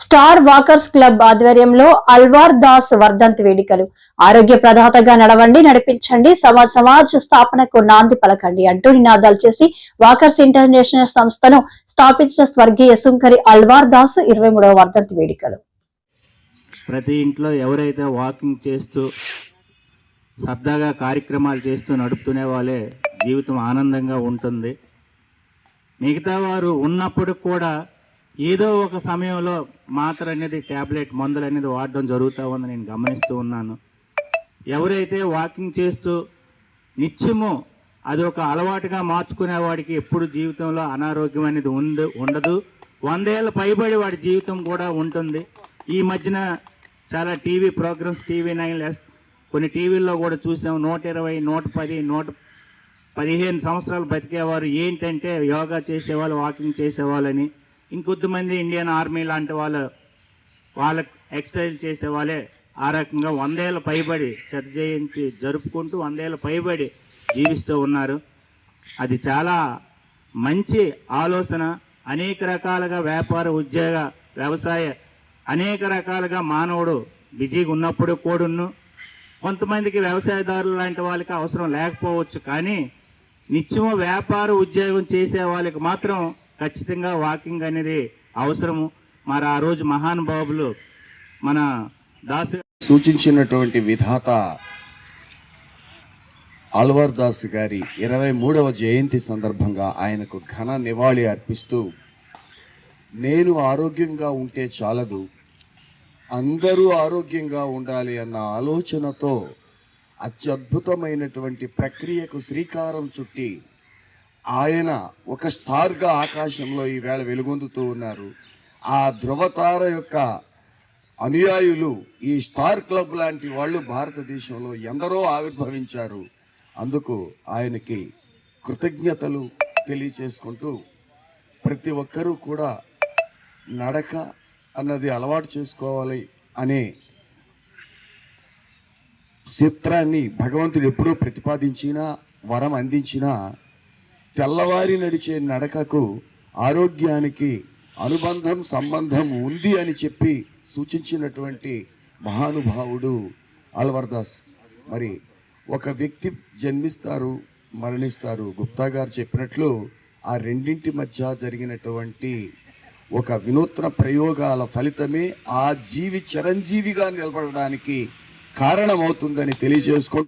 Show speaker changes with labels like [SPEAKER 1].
[SPEAKER 1] Star walkers club ఆధ్వర్యంలో అల్వార్ దాస్ వర్ధంతి వేడుకలు. ఆరోగ్య ప్రదాతగా నడవండి, నడిపించండి, సమాజ్ స్థాపనకు నాంది పలకండి అంటూ నినాదాలు చేసి వాకర్స్ ఇంటర్నేషనల్ సంస్థను స్థాపించిన స్వర్గీయ సుంకరి అల్వార్ దాస్ 23వ వర్ధంతి వేడుకలు.
[SPEAKER 2] ప్రతి ఇంట్లో ఎవరైతే వాకింగ్ చేస్తూ సరదాగా కార్యక్రమాలు చేస్తూ నడుపుతునే వాళ్ళే జీవితం ఆనందంగా ఉంటుంది. మిగతా వారు ఉన్నప్పుడు కూడా ఏదో ఒక సమయంలో మాత్ర అనేది ట్యాబ్లెట్ మందులు అనేది వాడడం జరుగుతూ ఉందని నేను గమనిస్తూ ఉన్నాను. ఎవరైతే వాకింగ్ చేస్తూ నిత్యము అది ఒక అలవాటుగా మార్చుకునేవాడికి ఎప్పుడు జీవితంలో అనారోగ్యం అనేది ఉండదు. 100 ఏళ్ళ పైబడి వాడి జీవితం కూడా ఉంటుంది. ఈ మధ్యన చాలా టీవీ ప్రోగ్రామ్స్, టీవీ 9 కొన్ని టీవీల్లో కూడా చూసాం. 120, 110, 115 సంవత్సరాలు బతికేవారు ఏంటంటే యోగా చేసేవాళ్ళు, వాకింగ్ చేసేవాళ్ళని. ఇంకొద్దిమంది ఇండియన్ ఆర్మీ లాంటి వాళ్ళ ఎక్సర్సైజ్ చేసేవాళ్ళే ఆ రకంగా 100 ఏళ్ళ పైబడి శత జయంతి జరుపుకుంటూ 100 ఏళ్ళ పైబడి జీవిస్తూ ఉన్నారు. అది చాలా మంచి ఆలోచన. అనేక రకాలుగా వ్యాపార, ఉద్యోగ, వ్యవసాయ అనేక రకాలుగా మానవుడు బిజీగా ఉన్నప్పుడు కూడాను కొంతమందికి వ్యవసాయదారులు లాంటి వాళ్ళకి అవసరం లేకపోవచ్చు. కానీ నిత్యము వ్యాపార, ఉద్యోగం చేసే వాళ్ళకి మాత్రం ఖచ్చితంగా వాకింగ్ అనేది అవసరము. మరి ఆ రోజు మహానుభావులు మన దాసు
[SPEAKER 3] సూచించినటువంటి విధాత అల్వార్ దాస్ గారి 23వ జయంతి సందర్భంగా ఆయనకు ఘన నివాళి అర్పిస్తూ, నేను ఆరోగ్యంగా ఉంటే చాలదు, అందరూ ఆరోగ్యంగా ఉండాలి అన్న ఆలోచనతో అత్యద్భుతమైనటువంటి ప్రక్రియకు శ్రీకారం చుట్టి ఆయన ఒక స్టార్గా ఆకాశంలో ఈవేళ వెలుగొందుతూ ఉన్నారు. ఆ ధృవతార యొక్క అనుయాయులు, ఈ స్టార్ క్లబ్ లాంటి వాళ్ళు భారతదేశంలో ఎందరో ఆవిర్భవించారు. అందుకు ఆయనకి కృతజ్ఞతలు తెలియచేసుకుంటూ ప్రతి ఒక్కరూ కూడా నడక అన్నది అలవాటు చేసుకోవాలి అనే చిత్రాన్ని భగవంతుడు ఎప్పుడూ ప్రతిపాదించినా, వరం అందించినా, తెల్లవారి నడిచే నడకకు ఆరోగ్యానికి అనుబంధం, సంబంధం ఉంది అని చెప్పి సూచించినటువంటి మహానుభావుడు అల్వార్ దాస్. మరి ఒక వ్యక్తి జన్మిస్తారు, మరణిస్తారు. గుప్తా గారు చెప్పినట్లు ఆ రెండింటి మధ్య జరిగినటువంటి ఒక వినూత్న ప్రయోగాల ఫలితమే ఆ జీవి చిరంజీవిగా నిలబడడానికి కారణమవుతుందని తెలియజేసుకుంటూ